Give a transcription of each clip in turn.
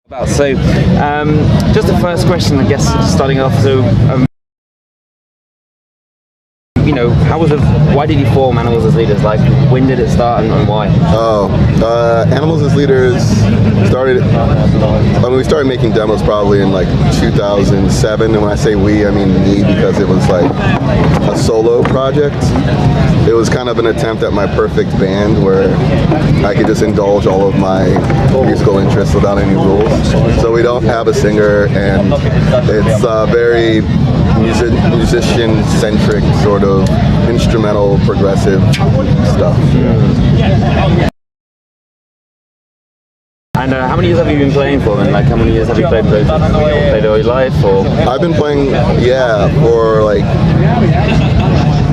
So, just the first question, I guess, starting off. So, how was it? Why did you form Animals as Leaders? Like, when did it start and why? Animals as Leaders started. We started making demos probably in like 2007, and when I say we, I mean me, because it was like a solo project. It was kind of an attempt at my perfect band where I could just indulge all of my musical interests without any rules. So we don't have a singer, and it's very musician-centric sort of instrumental progressive stuff. And how many years have you been playing for? And like, how many years have you played all your life? Or I've been playing, for like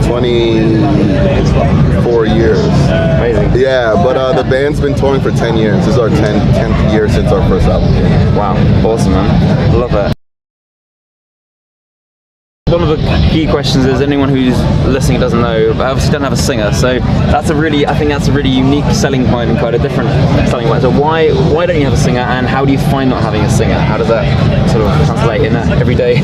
24 years. Amazing. Yeah, but the band's been touring for 10 years. This is our 10th year since our first album. Wow, awesome, man. Love that. One of the key questions is anyone who's listening doesn't know, but obviously don't have a singer. So I think that's a really unique selling point and quite a different selling point. So why don't you have a singer, and how do you find not having a singer? How does that sort of translate in that every day?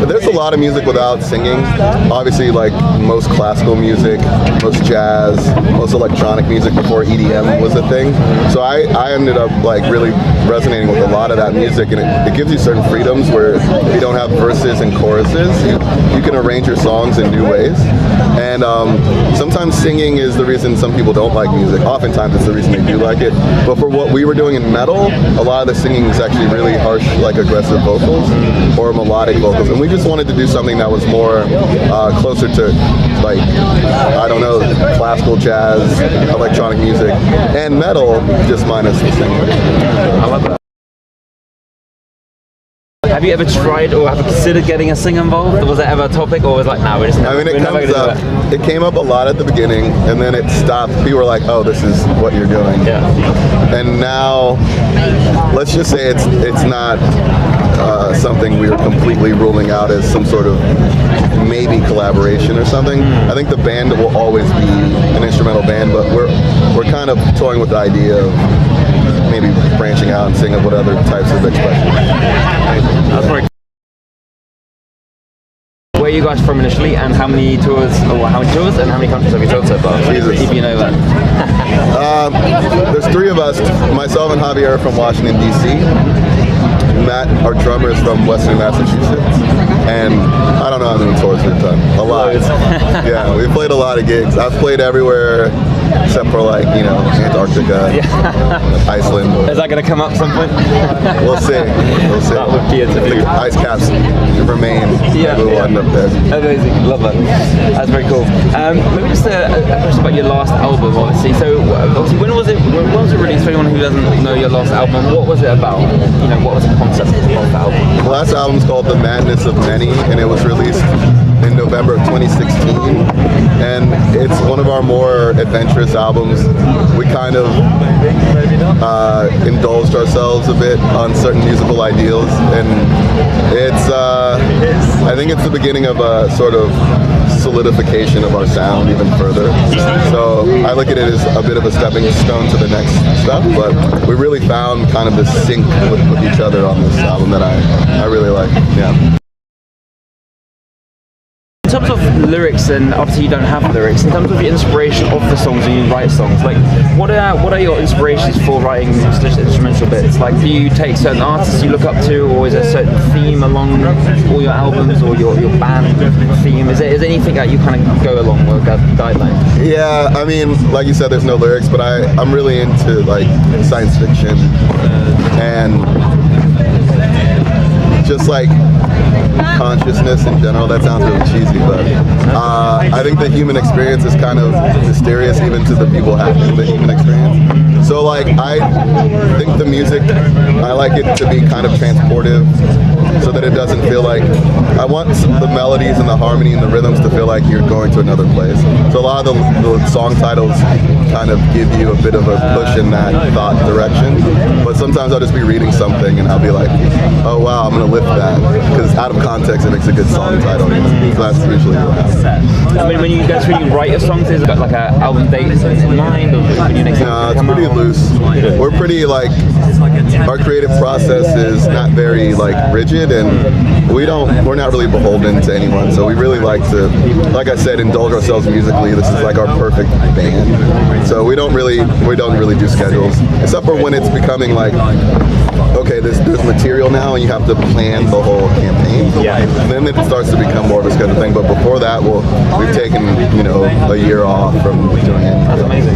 There's a lot of music without singing. Obviously, like most classical music, most jazz, most electronic music before EDM was a thing. So I ended up like really resonating with a lot of that music, and it gives you certain freedoms where if you don't have verses and choruses, you can arrange your songs in new ways. And sometimes singing is the reason some people don't like music. Oftentimes it's the reason they do like it. But for what we were doing in metal, a lot of the singing is actually really harsh, like aggressive vocals or melodic vocals. And we just wanted to do something that was more closer to, like, I don't know, classical jazz, electronic music, and metal, just minus the singing. I love that. Have you ever tried or have you considered getting a singer involved? Was that ever a topic, or was it like, no, we're just never, it came up a lot at the beginning, and then it stopped. People were like, oh, this is what you're doing. Yeah. And now, let's just say it's not something we were completely ruling out as some sort of maybe collaboration or something. I think the band will always be an instrumental band, but we're kind of toying with the idea of maybe branching out and seeing what other types of expression. That's very cool. Where are you guys from initially, and how many tours and how many countries have you toured so far? Jesus. If you know that. There's three of us. Myself and Javier are from Washington, D.C. Matt, our drummer, is from Western Massachusetts. And I don't know how many tours we've done. A lot. Yeah, we've played a lot of gigs. I've played everywhere except for, like, Antarctica, Iceland. Is that going to come up some point? We'll see. That would be the ice caps remain. Yeah. Maybe we'll end up there. Amazing. Love that. That's very cool. Maybe just a question about your last album, obviously. So, obviously, when was it released? For anyone who doesn't know your last album, what was it about? What was the concept of the album? The last album's called The Madness of Many, and it was released in November of 2016, and it's one of our more adventurous albums. We kind of indulged ourselves a bit on certain musical ideals, and I think it's the beginning of a sort of solidification of our sound even further. So I look at it as a bit of a stepping stone to the next stuff, but we really found kind of this sync with each other on this album that I really like. Yeah. In terms of lyrics, and obviously you don't have lyrics, in terms of the inspiration of the songs when you write songs, like what are your inspirations for writing instrumental bits? Like, do you take certain artists you look up to, or is there a certain theme along all your albums, or your band theme? Is there anything that you kind of go along with, that guideline? Yeah, I mean, like you said, there's no lyrics, but I'm really into like science fiction and just like consciousness in general. That sounds really cheesy, but I think the human experience is kind of mysterious even to the people having the human experience. So like, I think the music I like it to be kind of transportive, so that it doesn't feel like, I want the melodies and the harmony and the rhythms to feel like you're going to another place. So a lot of the song titles kind of give you a bit of a push in that thought direction. But sometimes I'll just be reading something and I'll be like, oh wow, I'm gonna lift that, because out of context it makes a good song title. So that's usually what happens. I mean, when you write your songs, is it got like an album date in mind, or when you next No, it's pretty loose. We're pretty like, our creative process is not very like rigid, and we're not really beholden to anyone. So we really like to, like I said, indulge ourselves musically. This is like our perfect band. So we don't really do schedules, except for when it's becoming like, okay, there's material now and you have to plan the whole campaign. Yeah. Then it starts to become more of a scheduled thing. But before that, we've taken a year off from doing it. That's amazing.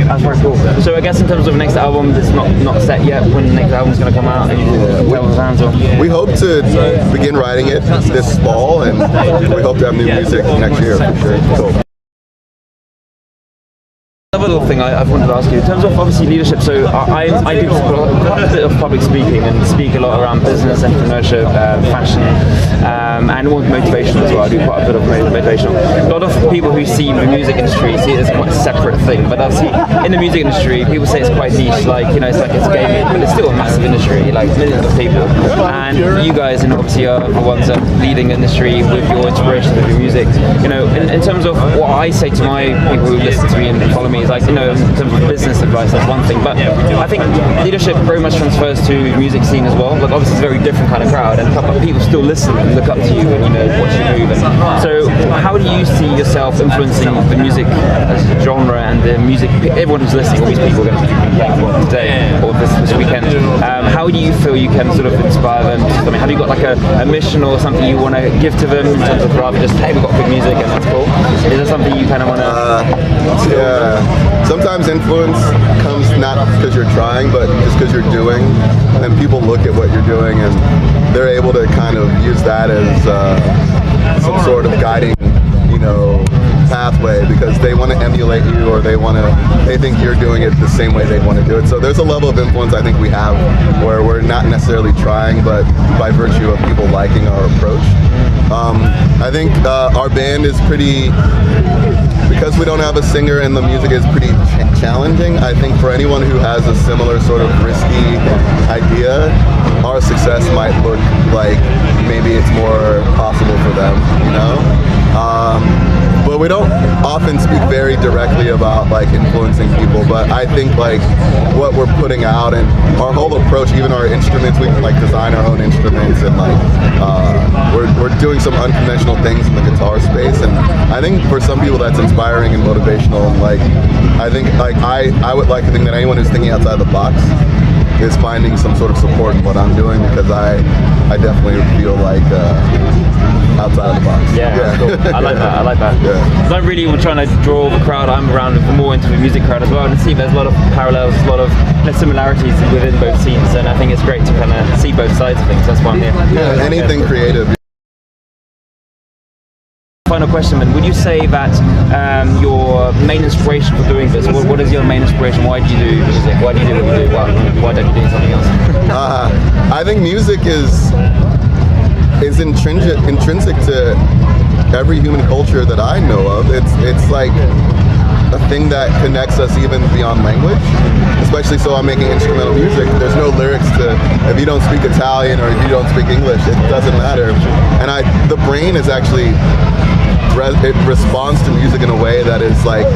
That's very cool. So I guess in terms of the next album, it's not set yet when the next album's going to come out. We hope to begin writing it this fall, and we hope to have new music next year for sure. Cool. Another little thing I wanted to ask you, in terms of obviously leadership, so I do quite a bit of public speaking and speak a lot around business, entrepreneurship, fashion, and all motivation as well. I do quite a bit of motivation. A lot of people who see the music industry see it as quite a separate thing, but obviously in the music industry, people say it's quite niche, like, it's like it's gaming, but it's still a massive industry, like millions of people. And you guys, obviously are the ones that are leading the industry with your inspiration, with your music. In terms of what I say to my people who listen to me and follow me, like, in terms of business advice, that's one thing, but I think leadership very much transfers to the music scene as well. Like, obviously it's a very different kind of crowd, and people still listen and look up to you and watch you move. And so how do you see yourself influencing the music genre and the music, everyone who's listening, all these people are going to be playing for today or this weekend, how do you feel you can sort of inspire them? I mean, have you got like a mission or something you want to give to them in terms of rather just, hey, we've got good music and that's cool? Is there something you kind of want to... Yeah. Sometimes influence comes not because you're trying, but just because you're doing, and people look at what you're doing and they're able to kind of use that as some sort of guiding, pathway, because they want to emulate you, or they think you're doing it the same way they'd want to do it. So there's a level of influence I think we have where we're not necessarily trying, but by virtue of people liking our approach. I think our band is pretty, because we don't have a singer and the music is pretty challenging. I think for anyone who has a similar sort of risky idea, our success might look like maybe it's more possible for them, But we don't often speak very directly about like influencing people, but I think like what we're putting out and our whole approach, even our instruments, we can like design our own instruments, and like we're doing some unconventional things in the guitar space, and I think for some people that's inspiring and motivational. And like I think like I would like to think that anyone who's thinking outside the box is finding some sort of support in what I'm doing, because I definitely feel like outside of the box. Yeah. Cool. I like that. Yeah. I'm really trying to draw the crowd I'm around more into the music crowd as well, and see there's a lot of parallels, a lot of similarities within both scenes, and I think it's great to kind of see both sides of things. That's why I'm here. Yeah, anything creative. Final question, then. Would you say that your main inspiration for doing this, what is your main inspiration? Why do you do music? Why do you do what you do? Why don't you do something else? I think music is intrinsic to every human culture that I know of. It's like a thing that connects us even beyond language. Especially so I'm making instrumental music. There's no lyrics to, if you don't speak Italian or if you don't speak English, it doesn't matter. And the brain is actually, it responds to music in a way that is like,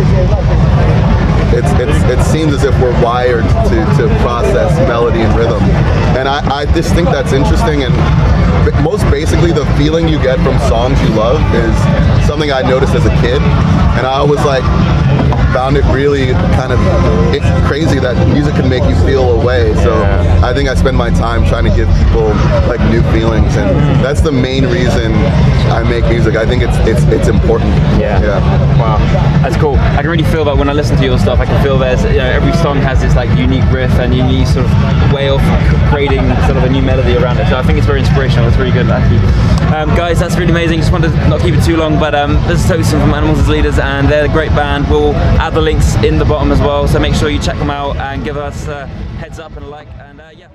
it seems as if we're wired to process melody and rhythm. And I just think that's interesting, and most basically the feeling you get from songs you love is something I noticed as a kid, and I always like found it really kind of crazy that music can make you feel a way. So I think I spend my time trying to give people like new feelings, and that's the main reason I make music. I think it's important. Yeah. Wow, that's cool. I can really feel that when I listen to your stuff. I can feel there's every song has this like unique riff and unique sort of way of creating sort of a new melody around it. So I think it's very inspirational. It's really good, actually. Guys, that's really amazing. Just wanted to not keep it too long, but this is Tosin from Animals as Leaders, and they're a great band. We'll add the links in the bottom as well, so make sure you check them out and give us a heads up and a like, and yeah.